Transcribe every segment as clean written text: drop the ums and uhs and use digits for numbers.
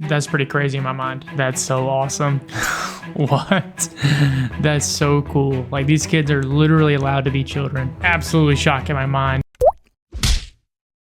That's pretty crazy in my mind. That's so awesome. What? That's so cool. Like, these kids are literally allowed to be children. Absolutely shocking my mind.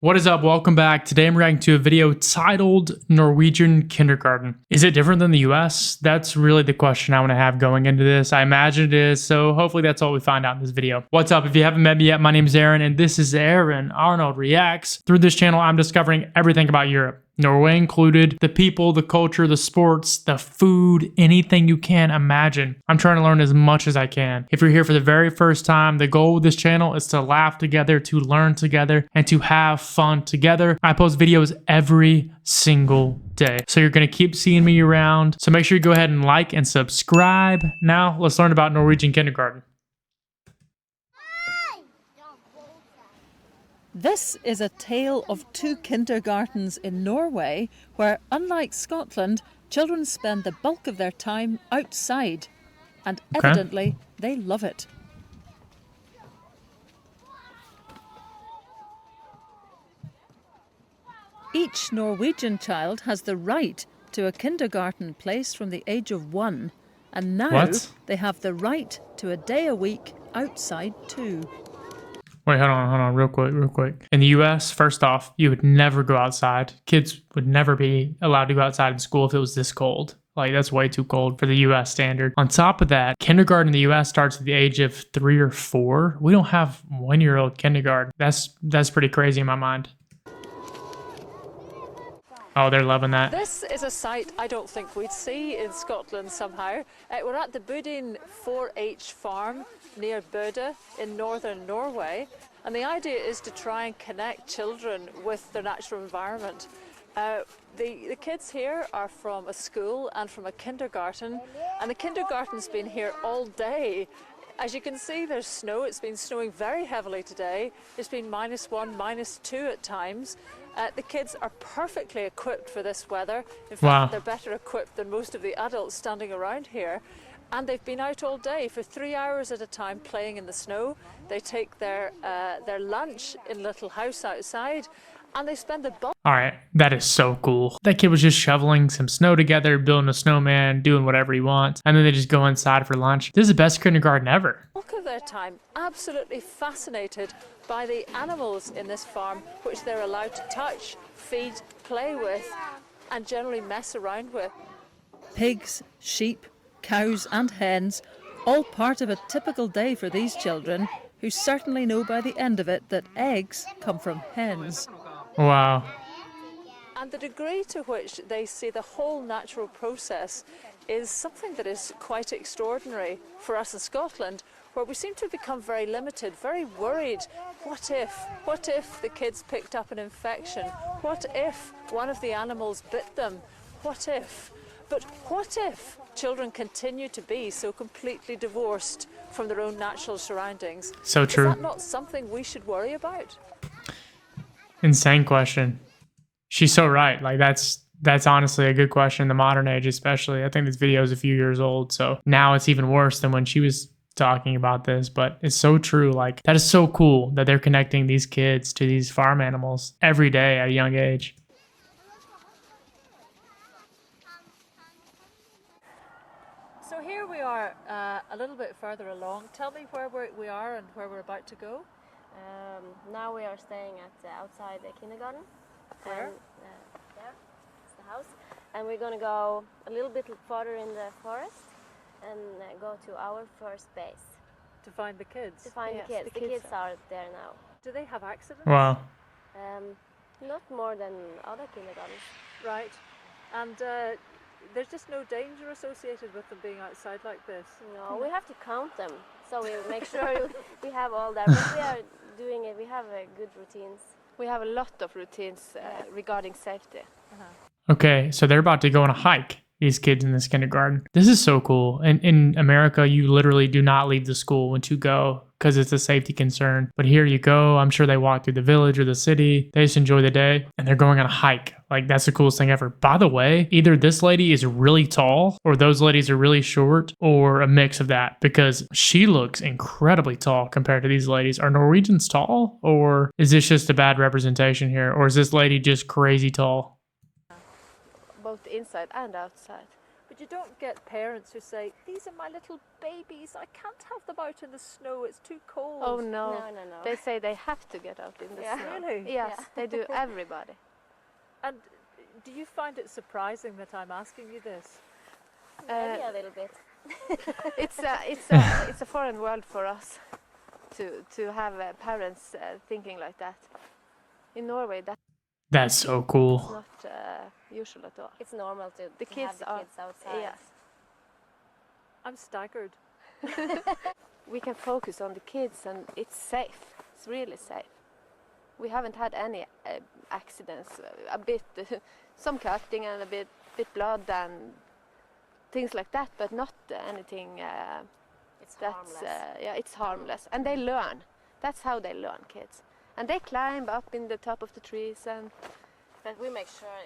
What is up? Welcome back. Today I'm reacting to a video titled Norwegian Kindergarten. Is it different than the US? That's really the question I want to have going into this. I imagine it is, so hopefully that's all we find out in this video. What's up? If you haven't met me yet, my name is Aaron, and this is Aaron Arnold Reacts. Through this channel, I'm discovering everything about Europe. Norway included, the people, the culture, the sports, the food, anything you can imagine. I'm trying to learn as much as I can. If you're here for the very first time, the goal of this channel is to laugh together, to learn together, and to have fun together. I post videos every single day, so you're gonna keep seeing me around. So make sure you go ahead and like and subscribe. Now, let's learn about Norwegian kindergarten. This is a tale of two kindergartens in Norway where, unlike Scotland, children spend the bulk of their time outside. And evidently, they love it. Each Norwegian child has the right to a kindergarten place from the age of 1. And now they have the right to a day a week outside too. Wait, hold on, real quick. In the US, first off, you would never go outside. Kids would never be allowed to go outside in school if it was this cold. Like, that's way too cold for the US standard. On top of that, kindergarten in the US starts at the age of 3 or 4. We don't have 1-year-old kindergarten. That's pretty crazy in my mind. Oh, they're loving that. This is a sight I don't think we'd see in Scotland somehow. We're at the Budin 4-H farm near Bøde in northern Norway, and the idea is to try and connect children with their natural environment. The kids here are from a school and from a kindergarten, and the kindergarten's been here all day. As you can see, there's snow. It's been snowing very heavily today. It's been -1, -2 at times. The kids are perfectly equipped for this weather. In fact, they're better equipped than most of the adults standing around here. And they've been out all day for 3 hours at a time playing in the snow. They take their lunch in a little house outside, and they spend the bulk. All right, that is so cool. That kid was just shoveling some snow together, building a snowman, doing whatever he wants, and then they just go inside for lunch. This is the best kindergarten ever. Of their time absolutely fascinated by the animals in this farm, which they're allowed to touch, feed, play with, and generally mess around with. Pigs, sheep, cows and hens, all part of a typical day for these children, who certainly know by the end of it that eggs come from hens. Wow. And the degree to which they see the whole natural process is something that is quite extraordinary for us in Scotland, where we seem to have become very limited, very worried. What if the kids picked up an infection? What if one of the animals bit them? What if? But what if children continue to be so completely divorced from their own natural surroundings? So true. Is that not something we should worry about? Insane question. She's so right. Like, that's honestly a good question in the modern age, especially. I think this video is a few years old, so now it's even worse than when she was talking about this, but it's so true. Like, that is so cool that they're connecting these kids to these farm animals every day at a young age. So here we are a little bit further along. Tell me where we are and where we're about to go. Now we are staying at outside the kindergarten. Where? And, there, it's the house. And we're going to go a little bit further in the forest and go to our first base. To find the kids? To find the kids. The kids are there now. Do they have accidents? Wow. Not more than other kindergartens. Right. And there's just no danger associated with them being outside like this? No, we have to count them. So we make sure we have all that. But we are doing it. We have good routines. We have a lot of routines regarding safety. Okay, so they're about to go on a hike, these kids in this kindergarten. This is so cool. And in America, you literally do not leave the school once you go because it's a safety concern. But here you go. I'm sure they walk through the village or the city. They just enjoy the day and they're going on a hike. Like, that's the coolest thing ever. By the way, either this lady is really tall or those ladies are really short or a mix of that, because she looks incredibly tall compared to these ladies. Are Norwegians tall, or is this just a bad representation here? Or is this lady just crazy tall? But both inside and outside. But you don't get parents who say, these are my little babies, I can't have them out in the snow, it's too cold. Oh no. No. They say they have to get out in the Yeah. snow. Really? Yes, Yeah. they do, everybody. And do you find it surprising that I'm asking you this? Maybe a little bit. It's a foreign world for us to have parents thinking like that. In Norway, that's That's so cool. not usual at all. It's normal to, The to kids have the are, kids outside. yes. I'm staggered. We can focus on the kids and it's safe. It's really safe. We haven't had any accidents. A bit, some cutting and a bit blood and things like that, but not anything It's that's harmless. it's harmless. And they learn. That's how they learn, kids. And they climb up in the top of the trees and. But we make sure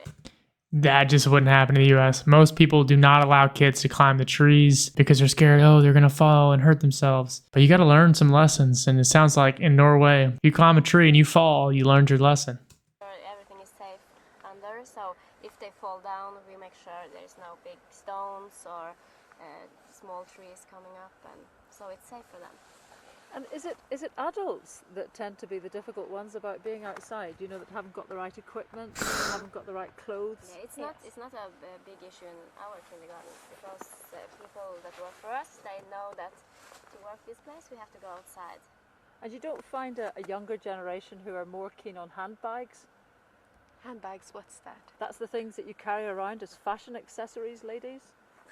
That just wouldn't happen in the US. Most people do not allow kids to climb the trees because they're scared, oh, they're going to fall and hurt themselves. But you got to learn some lessons. And it sounds like in Norway, if you climb a tree and you fall, you learned your lesson. everything is safe under. So if they fall down, we make sure there's no big stones or small trees coming up, and so it's safe for them. And is it adults that tend to be the difficult ones about being outside? You know, that haven't got the right equipment, haven't got the right clothes. Yeah, it's not a big issue in our kindergarten because people that work for us, they know that to work this place we have to go outside. And you don't find a younger generation who are more keen on handbags? Handbags, what's that? That's the things that you carry around as fashion accessories, ladies?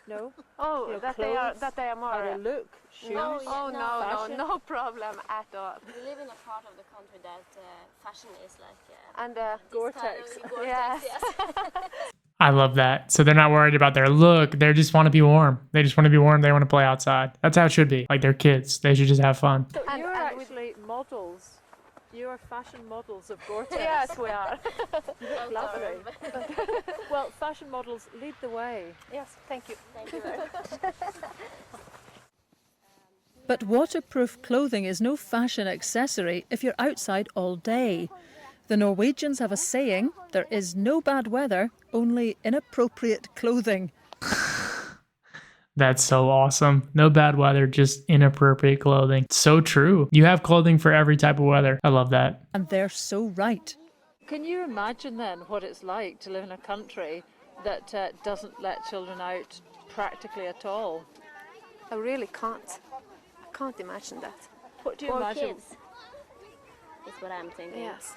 No? Oh, You know, that clothes, they are more. How they look, shoes? No, Oh Fashion? no problem at all. We live in a part of the country that fashion is like And this Gore-Tex. kind of Gore-Tex, Yes. yes. I love that. So they're not worried about their look. They just want to be warm. They just want to be warm. They want to play outside. That's how it should be. Like they're kids. They should just have fun. So And- you're and with- actually models. You are fashion models of Gore-Tex. Yes, we are. You look lovely. Well, fashion models, lead the way. Yes, thank you. Thank you very much. But waterproof clothing is no fashion accessory if you're outside all day. The Norwegians have a saying, there is no bad weather, only inappropriate clothing. That's so awesome. No bad weather, just inappropriate clothing. So true. You have clothing for every type of weather. I love that. And they're so right. Can you imagine then what it's like to live in a country that doesn't let children out practically at all? I really can't. I can't imagine that. What do you For imagine? kids is what I'm thinking. Yes.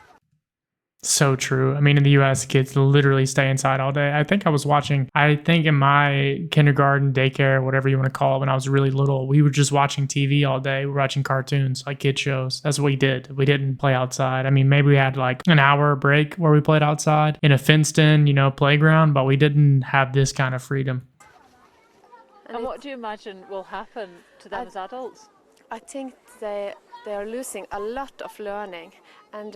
So true. I mean, in the US, kids literally stay inside all day. I think in my kindergarten, daycare, whatever you want to call it, when I was really little, we were just watching TV all day. We were watching cartoons, like kid shows. That's what we did. We didn't play outside. I mean, maybe we had like an hour break where we played outside in a fenced-in, playground, but we didn't have this kind of freedom. And what do you imagine will happen to them as adults? I think they are losing a lot of learning, and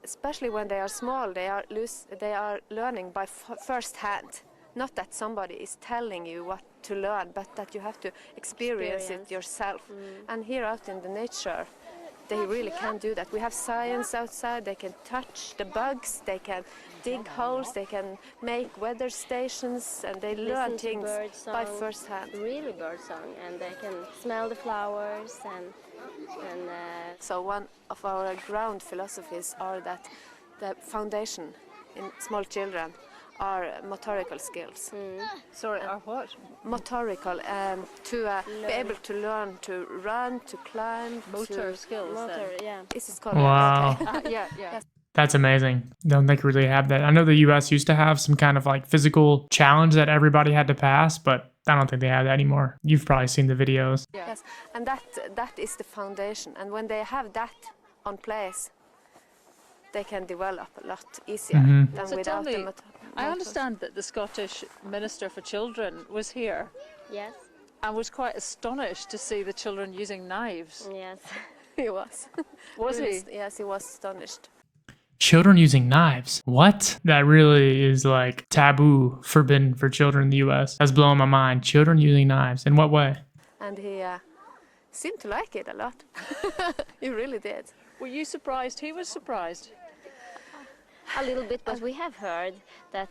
especially when they are small, they are learning by first hand. Not that somebody is telling you what to learn, but that you have to experience it yourself. And here out in the nature, they really can do that. We have science outside. They can touch the bugs. They can dig holes. They can make weather stations, and they learn Listen to things bird by song, first hand. really bird song, and they can smell the flowers and So one of our ground philosophies are that the foundation in small children are motorical skills. Sorry, are what? Motorical, to be able to learn to run, to climb, Motor to skills then. motor, yeah. This is called Wow. okay. Yeah. That's amazing. Don't think we really have that. I know the US used to have some kind of like physical challenge that everybody had to pass, but I don't think they have that anymore. You've probably seen the videos. Yes, and that is the foundation. And when they have that on place, they can develop a lot easier than So tell without me, the I motors. understand that the Scottish Minister for Children was here Yes, and was quite astonished to see the children using knives. yes. He was. Was he? Yes, he was astonished. Children using knives. What? That really is like taboo, forbidden for children in the US. That's blowing my mind. Children using knives. In what way? And he seemed to like it a lot. He really did. Were you surprised? He was surprised. A little bit, but we have heard that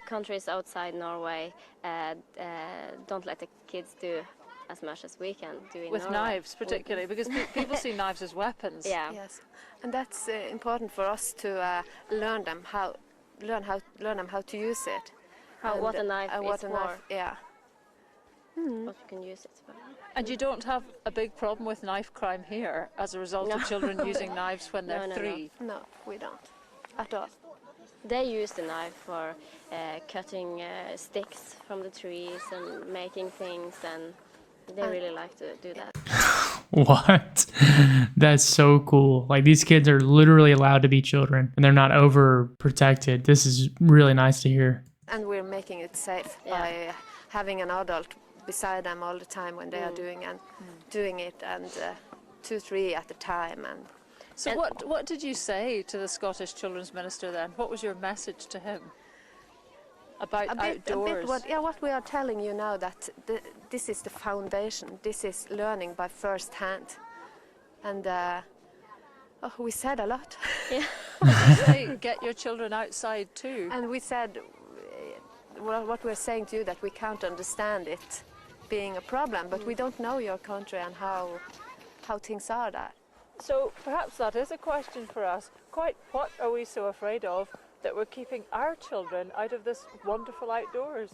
countries outside Norway don't let the kids do as much as we can do in With Norway. knives, particularly, because people see knives as weapons. Yeah. Yes, and that's important for us to learn them how to use it. What a knife is for. Yeah. What you can use it for. And you don't have a big problem with knife crime here as a result of children using knives when they're No. 3? No, we don't at all. They use the knife for cutting sticks from the trees and making things, and they really like to do that. What? That's so cool. Like, these kids are literally allowed to be children and they're not overprotected. This is really nice to hear. And we're making it safe Yeah. by having an adult beside them all the time when they are doing it, and 2-3 at a time. And So what did you say to the Scottish Children's Minister then? What was your message to him about outdoors? what we are telling you now, that this is the foundation. This is learning by first hand. And we said a lot. Yeah. Say, get your children outside too. And we said, what we're saying to you, that we can't understand it being a problem, but we don't know your country and how things are there. So perhaps that is a question for us. Quite what are we so afraid of that we're keeping our children out of this wonderful outdoors?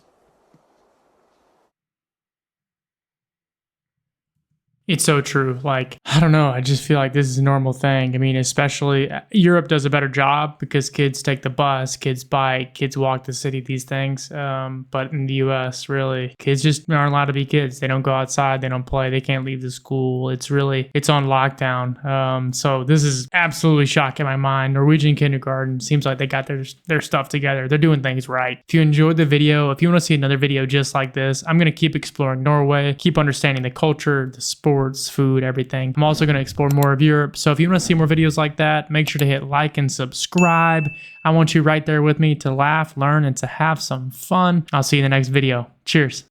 It's so true. Like, I don't know. I just feel like this is a normal thing. I mean, especially Europe does a better job because kids take the bus, kids bike, kids walk the city, these things. But in the US, really, kids just aren't allowed to be kids. They don't go outside. They don't play. They can't leave the school. It's on lockdown. So this is absolutely shocking my mind. Norwegian kindergarten seems like they got their stuff together. They're doing things right. If you enjoyed the video, if you want to see another video just like this, I'm going to keep exploring Norway, keep understanding the culture, the sport, food, everything. I'm also going to explore more of Europe. So if you want to see more videos like that, make sure to hit like and subscribe. I want you right there with me to laugh, learn, and to have some fun. I'll see you in the next video. Cheers.